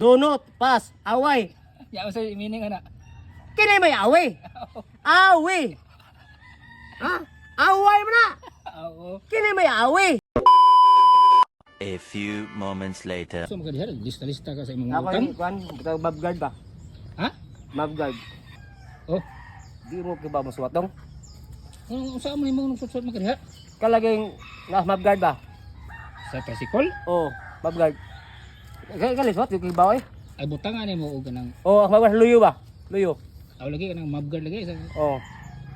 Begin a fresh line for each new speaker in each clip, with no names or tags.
Dunot, pas, away.
Ya sa meaning ana.
Kini may away. Away. Ha? Away mo na.
Oo.
Kini may away.
A few moments later.
So magadiha lista-lista ka sa imong
Ako
utang.
yung kwan, ito mobguard ba?
Ha?
Mobguard.
Oh.
Di mo kiba mo suwatong?
Unsa man imong nagsusot magadiha?
Kalaging na mobguard ba?
Sa tricycle?
Oo, mobguard. Kalis wat yung kiba eh.
Ay butangan nimo og kanang
Oo, mobguard luyo ba? Luyo.
aw lagi kanang mobguard lagi sa
Oo.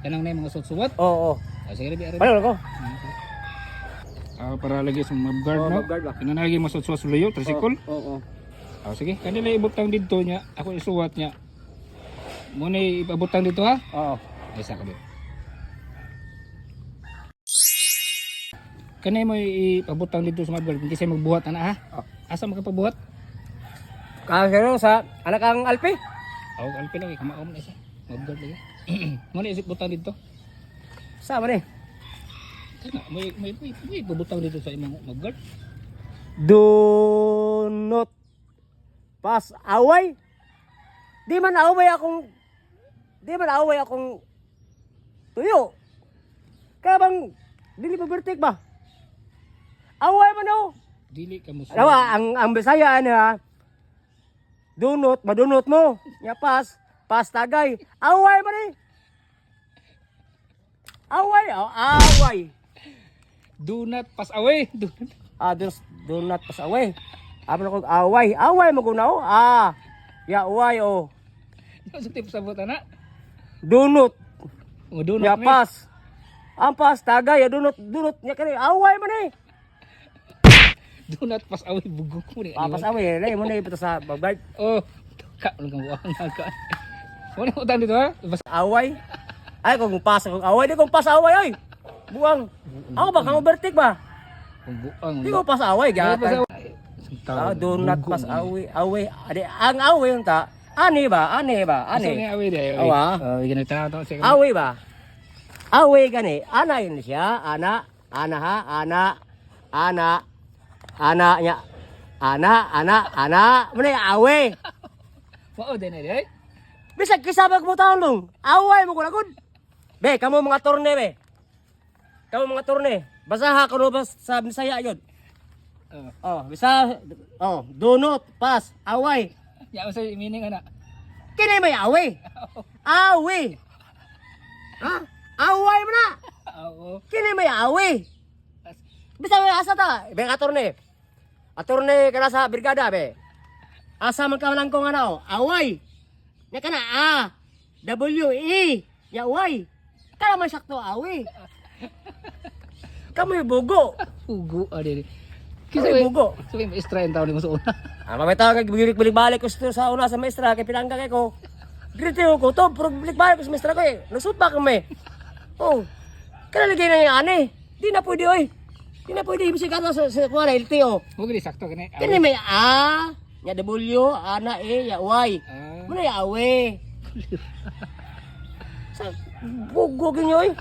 kanang nay mga suot-suot.
Oo, oo.
Sige bi ara.
Paano ko?
Para lagi sa mobguard
Oo,
no.
mobguard ba?
Kanang lagi masuot-suot sa luyo tricycle.
Oo.
Sige, kanila ibutang dito niya. Ako isuwat niya. Muna ipabutang dito ha.
Oo.
Isa ka dito. Kanay mo ipabutang dito sa mobguard hindi siya magbuhat ana ha. Asa magpabuhat?
Kasi sa anak ang Alpi.
Aw alpin lagi kamaom na siya. Mobguard lagi. Muna isip butang dito.
Sama ni.
Kana may ipabutang dito sa imong mobguard.
Dunot. Pas away. Di man away akong tuyo. Kaya bang dili pa bertik ba? Away man oh.
Dili ka mo.
Dawa ang Bisaya ano ha. Dunot, madunot mo. Ya pas tagay. Away man eh. Away, oh, away.
Do not pass away. Do not.
Dunot pas away. Amo ko away mo kunaw. Ya away oh.
Sa tip sa buta na.
Dunot.
O do
Ya
not.
pas. Ang pas tagay, ya dunot nya kani away man eh.
Do not pass away bugok mo ni.
Pas away lay mo na ipito sa bagbag.
Oh, ka lang buang naga. Wala utang dito ha. Basta
Away. Ay kung pas kung away di kung pas away ay. Buang. Ako ba kang overtake ba?
kung buang.
Di ko pas away gata. Do not
Bugo
pas
mo.
away. Ade ang away unta. Ani ba?
Asa
Ani.
nga away day?
Awa.
Oh, igana tanaw to sa.
Away ba? Away gani. Ana yun siya. Ana ha. Ana nya. Ana. Muna away.
Mao din ay.
Bisag kisabag mo taon long. Away mo kunagod. Be, kamo mga torne be. Kamo mga torne. Basaha ko no bas sa Bisaya yun. Bisa. Dunot, pas, away.
Ya sa meaning ana.
Kini may away. Away. Ha? Away mo na.
Oo.
Kini may away. Bisa may asa ta. Be atorne. Atorne kana sa brigada be. Asa man ka lang kung ano? Away. Nya kana W-E. Ya away. Kana man sakto away. Kamoy bugo.
Ugo ade.
Kamoy bugo.
Sabi mo extra taw ni mo sa una.
Mamitaw kag balik ko sa una sa maestra kay pinangga kay ko. Grito ko to, pero balik ko sa maestra ko eh. Nasud pa kami. Oh. Kana lagi na yung ani. Di na pwede oy. Di na pwede ibig sabihin sa kuha na LTO.
Mo gid sakto kani.
Kani may nya W, ana E, ya Y. Muna ya awe. Sa bugo ginyo eh.